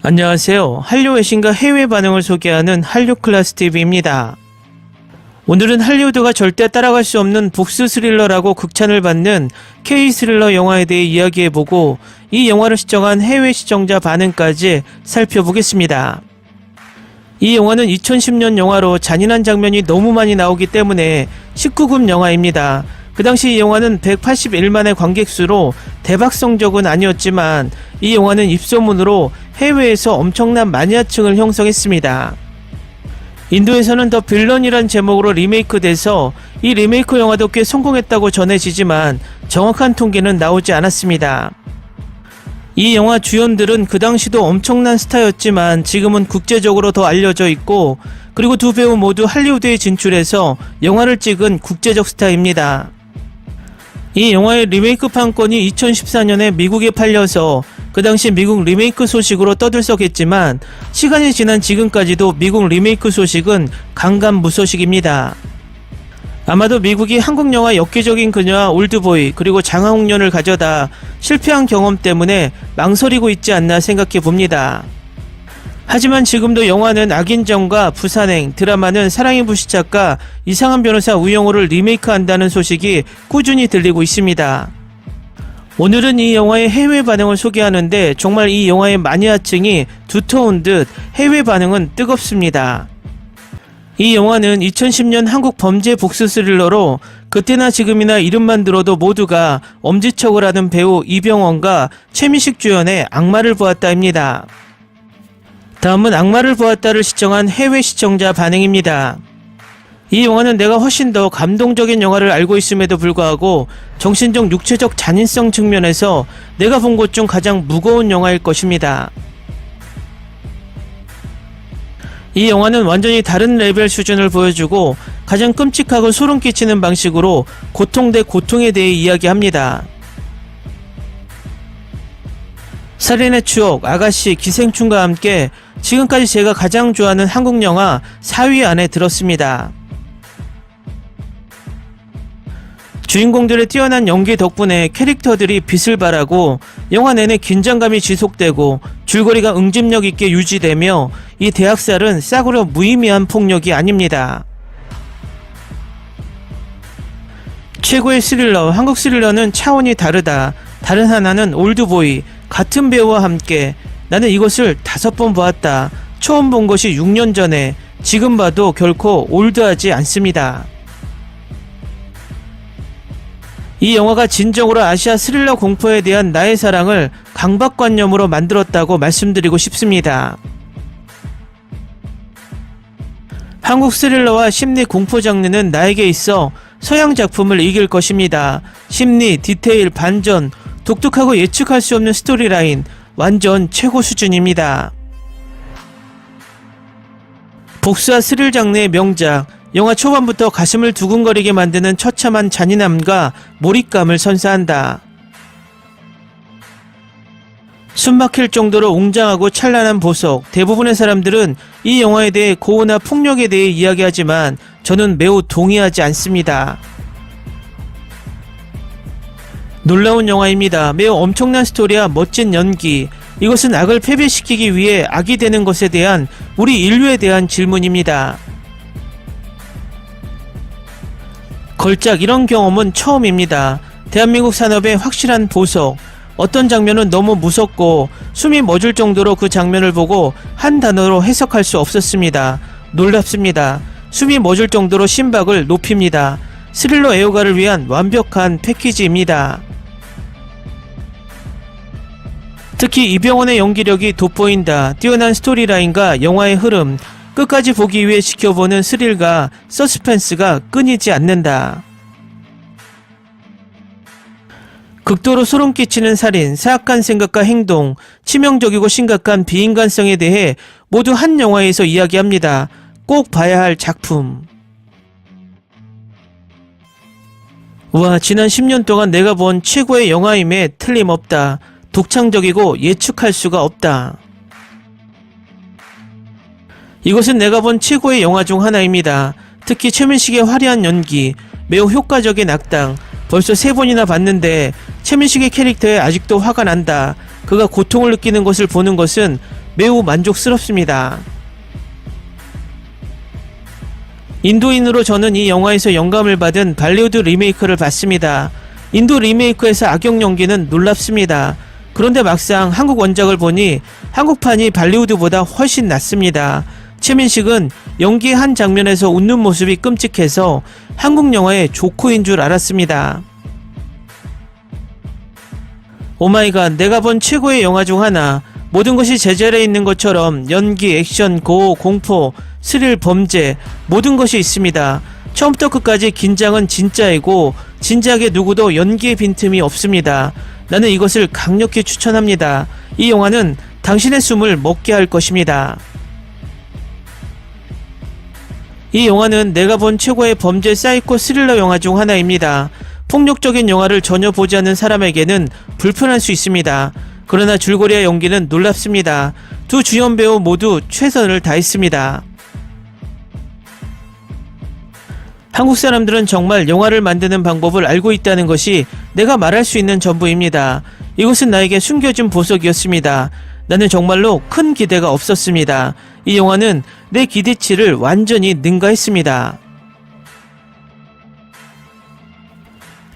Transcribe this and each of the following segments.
안녕하세요. 한류 외신과 해외 반응을 소개하는 한류클래스TV입니다. 오늘은 할리우드가 절대 따라갈 수 없는 복수 스릴러라고 극찬을 받는 K-스릴러 영화에 대해 이야기해보고 이 영화를 시청한 해외 시청자 반응까지 살펴보겠습니다. 이 영화는 2010년 영화로 잔인한 장면이 너무 많이 나오기 때문에 19금 영화입니다. 그 당시 이 영화는 181만의 관객수로 대박 성적은 아니었지만 이 영화는 입소문으로 해외에서 엄청난 마니아층을 형성했습니다. 인도에서는 더 빌런이란 제목으로 리메이크돼서 이 리메이크 영화도 꽤 성공했다고 전해지지만 정확한 통계는 나오지 않았습니다. 이 영화 주연들은 그 당시도 엄청난 스타였지만 지금은 국제적으로 더 알려져 있고, 그리고 두 배우 모두 할리우드에 진출해서 영화를 찍은 국제적 스타입니다. 이 영화의 리메이크 판권이 2014년에 미국에 팔려서 그 당시 미국 리메이크 소식으로 떠들썩했지만 시간이 지난 지금까지도 미국 리메이크 소식은 강감무소식입니다. 아마도 미국이 한국 영화 엽기적인 그녀와 올드보이 그리고 장화홍련을 가져다 실패한 경험 때문에 망설이고 있지 않나 생각해 봅니다. 하지만 지금도 영화는 악인정과 부산행, 드라마는 사랑의 불시착과 이상한 변호사 우영우를 리메이크한다는 소식이 꾸준히 들리고 있습니다. 오늘은 이 영화의 해외 반응을 소개하는데 정말 이 영화의 마니아층이 두터운 듯 해외 반응은 뜨겁습니다. 이 영화는 2010년 한국 범죄 복수 스릴러로 그때나 지금이나 이름만 들어도 모두가 엄지척을 하는 배우 이병헌과 최민식 주연의 악마를 보았다입니다. 다음은 악마를 보았다를 시청한 해외 시청자 반응입니다. 이 영화는 내가 훨씬 더 감동적인 영화를 알고 있음에도 불구하고 정신적 육체적 잔인성 측면에서 내가 본 것 중 가장 무거운 영화일 것입니다. 이 영화는 완전히 다른 레벨 수준을 보여주고 가장 끔찍하고 소름 끼치는 방식으로 고통 대 고통에 대해 이야기합니다. 살인의 추억, 아가씨, 기생충과 함께 지금까지 제가 가장 좋아하는 한국 영화 4위 안에 들었습니다. 주인공들의 뛰어난 연기 덕분에 캐릭터들이 빛을 발하고 영화 내내 긴장감이 지속되고 줄거리가 응집력 있게 유지되며 이 대학살은 싸구려 무의미한 폭력이 아닙니다. 최고의 스릴러, 한국 스릴러는 차원이 다르다. 다른 하나는 올드보이, 같은 배우와 함께 나는 이것을 5번 보았다. 처음 본 것이 6년 전에, 지금 봐도 결코 올드하지 않습니다. 이 영화가 진정으로 아시아 스릴러 공포에 대한 나의 사랑을 강박관념으로 만들었다고 말씀드리고 싶습니다. 한국 스릴러와 심리 공포 장르는 나에게 있어 서양 작품을 이길 것입니다. 심리, 디테일, 반전, 독특하고 예측할 수 없는 스토리라인, 완전 최고 수준입니다. 복수와 스릴 장르의 명작, 영화 초반부터 가슴을 두근거리게 만드는 처참한 잔인함과 몰입감을 선사한다. 숨막힐 정도로 웅장하고 찬란한 보석, 대부분의 사람들은 이 영화에 대해 고어나 폭력에 대해 이야기하지만 저는 매우 동의하지 않습니다. 놀라운 영화입니다. 매우 엄청난 스토리와 멋진 연기, 이것은 악을 패배시키기 위해 악이 되는 것에 대한 우리 인류에 대한 질문입니다. 걸작 이런 경험은 처음입니다. 대한민국 산업의 확실한 보석, 어떤 장면은 너무 무섭고 숨이 멎을 정도로 그 장면을 보고 한 단어로 해석할 수 없었습니다. 놀랍습니다. 숨이 멎을 정도로 심박을 높입니다. 스릴러 애호가를 위한 완벽한 패키지입니다. 특히 이병헌의 연기력이 돋보인다. 뛰어난 스토리라인과 영화의 흐름, 끝까지 보기 위해 지켜보는 스릴과 서스펜스가 끊이지 않는다. 극도로 소름 끼치는 살인, 사악한 생각과 행동, 치명적이고 심각한 비인간성에 대해 모두 한 영화에서 이야기합니다. 꼭 봐야 할 작품. 우와, 지난 10년 동안 내가 본 최고의 영화임에 틀림없다. 독창적이고 예측할 수가 없다. 이것은 내가 본 최고의 영화 중 하나입니다. 특히 최민식의 화려한 연기, 매우 효과적인 악당, 벌써 3번이나 봤는데 최민식의 캐릭터에 아직도 화가 난다. 그가 고통을 느끼는 것을 보는 것은 매우 만족스럽습니다. 인도인으로 저는 이 영화에서 영감을 받은 발리우드 리메이크를 봤습니다. 인도 리메이크에서 악역 연기는 놀랍습니다. 그런데 막상 한국 원작을 보니 한국판이 발리우드보다 훨씬 낫습니다. 최민식은 연기의 한 장면에서 웃는 모습이 끔찍해서 한국 영화의 조커인 줄 알았습니다. 오마이갓, 내가 본 최고의 영화 중 하나. 모든 것이 제자리에 있는 것처럼 연기, 액션, 고어, 공포, 스릴, 범죄 모든 것이 있습니다. 처음부터 끝까지 긴장은 진짜이고 진지하게 누구도 연기의 빈틈이 없습니다. 나는 이것을 강력히 추천합니다. 이 영화는 당신의 숨을 먹게 할 것입니다. 이 영화는 내가 본 최고의 범죄 사이코 스릴러 영화 중 하나입니다. 폭력적인 영화를 전혀 보지 않는 사람에게는 불편할 수 있습니다. 그러나 줄거리와 연기는 놀랍습니다. 두 주연 배우 모두 최선을 다했습니다. 한국 사람들은 정말 영화를 만드는 방법을 알고 있다는 것이 내가 말할 수 있는 전부입니다. 이것은 나에게 숨겨진 보석이었습니다. 나는 정말로 큰 기대가 없었습니다. 이 영화는 내 기대치를 완전히 능가했습니다.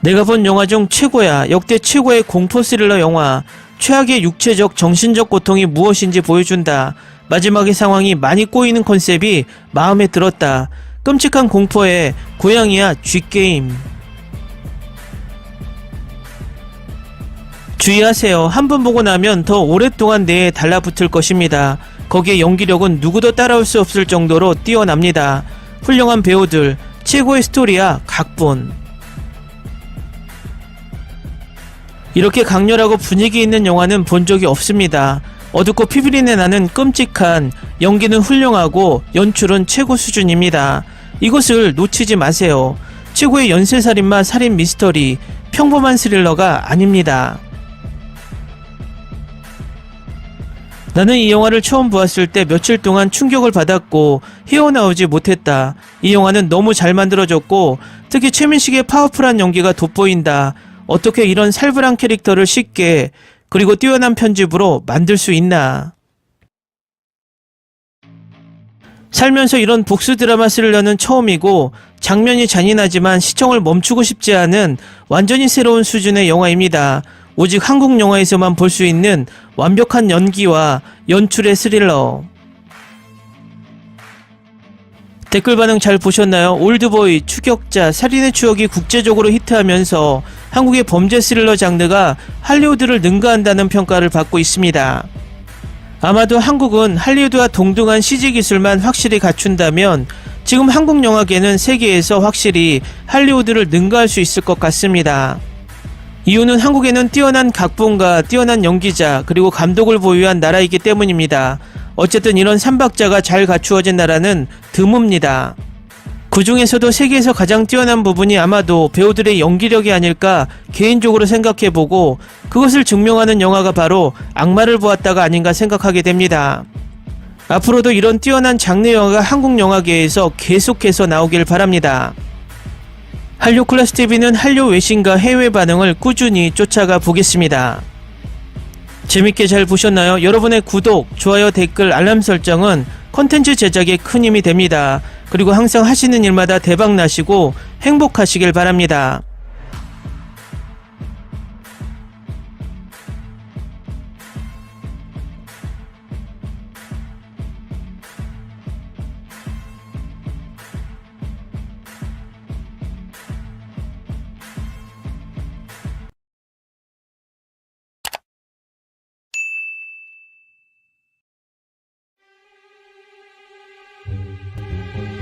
내가 본 영화 중 최고야. 역대 최고의 공포 스릴러 영화. 최악의 육체적, 정신적 고통이 무엇인지 보여준다. 마지막의 상황이 많이 꼬이는 컨셉이 마음에 들었다. 끔찍한 공포에 고양이야 쥐게임. 주의하세요. 한 번 보고 나면 더 오랫동안 뇌에 달라붙을 것입니다. 거기에 연기력은 누구도 따라올 수 없을 정도로 뛰어납니다. 훌륭한 배우들, 최고의 스토리야 각본. 이렇게 강렬하고 분위기 있는 영화는 본 적이 없습니다. 어둡고 피비린내 나는 끔찍한, 연기는 훌륭하고 연출은 최고 수준입니다. 이것을 놓치지 마세요. 최고의 연쇄살인마 살인 미스터리, 평범한 스릴러가 아닙니다. 나는 이 영화를 처음 보았을 때 며칠 동안 충격을 받았고 헤어나오지 못했다. 이 영화는 너무 잘 만들어졌고 특히 최민식의 파워풀한 연기가 돋보인다. 어떻게 이런 살벌한 캐릭터를 쉽게 그리고 뛰어난 편집으로 만들 수 있나. 살면서 이런 복수 드라마 스릴러는 처음이고 장면이 잔인하지만 시청을 멈추고 싶지 않은 완전히 새로운 수준의 영화입니다. 오직 한국 영화에서만 볼 수 있는 완벽한 연기와 연출의 스릴러. 댓글 반응 잘 보셨나요? 올드보이, 추격자, 살인의 추억이 국제적으로 히트하면서 한국의 범죄 스릴러 장르가 할리우드를 능가한다는 평가를 받고 있습니다. 아마도 한국은 할리우드와 동등한 CG 기술만 확실히 갖춘다면 지금 한국 영화계는 세계에서 확실히 할리우드를 능가할 수 있을 것 같습니다. 이유는 한국에는 뛰어난 각본가, 뛰어난 연기자, 그리고 감독을 보유한 나라이기 때문입니다. 어쨌든 이런 삼박자가 잘 갖추어진 나라는 드뭅니다. 그 중에서도 세계에서 가장 뛰어난 부분이 아마도 배우들의 연기력이 아닐까 개인적으로 생각해보고 그것을 증명하는 영화가 바로 악마를 보았다가 아닌가 생각하게 됩니다. 앞으로도 이런 뛰어난 장르 영화가 한국 영화계에서 계속해서 나오길 바랍니다. 한류 클래스 TV는 한류 외신과 해외 반응을 꾸준히 쫓아가 보겠습니다. 재밌게 잘 보셨나요? 여러분의 구독, 좋아요, 댓글, 알람 설정은 콘텐츠 제작에 큰 힘이 됩니다. 그리고 항상 하시는 일마다 대박 나시고 행복하시길 바랍니다.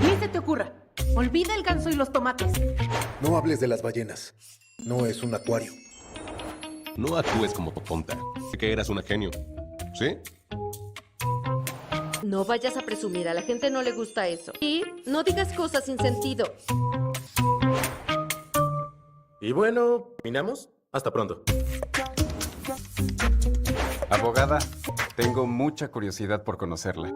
Ni se te ocurra. Olvida el ganso y los tomates. No hables de las ballenas. No es un acuario. No actúes como tonta. Que eras una genio. ¿Sí? No vayas a presumir, a la gente no le gusta eso. Y no digas cosas sin sentido. Y bueno, ¿terminamos? Hasta pronto. Abogada, tengo mucha curiosidad por conocerla.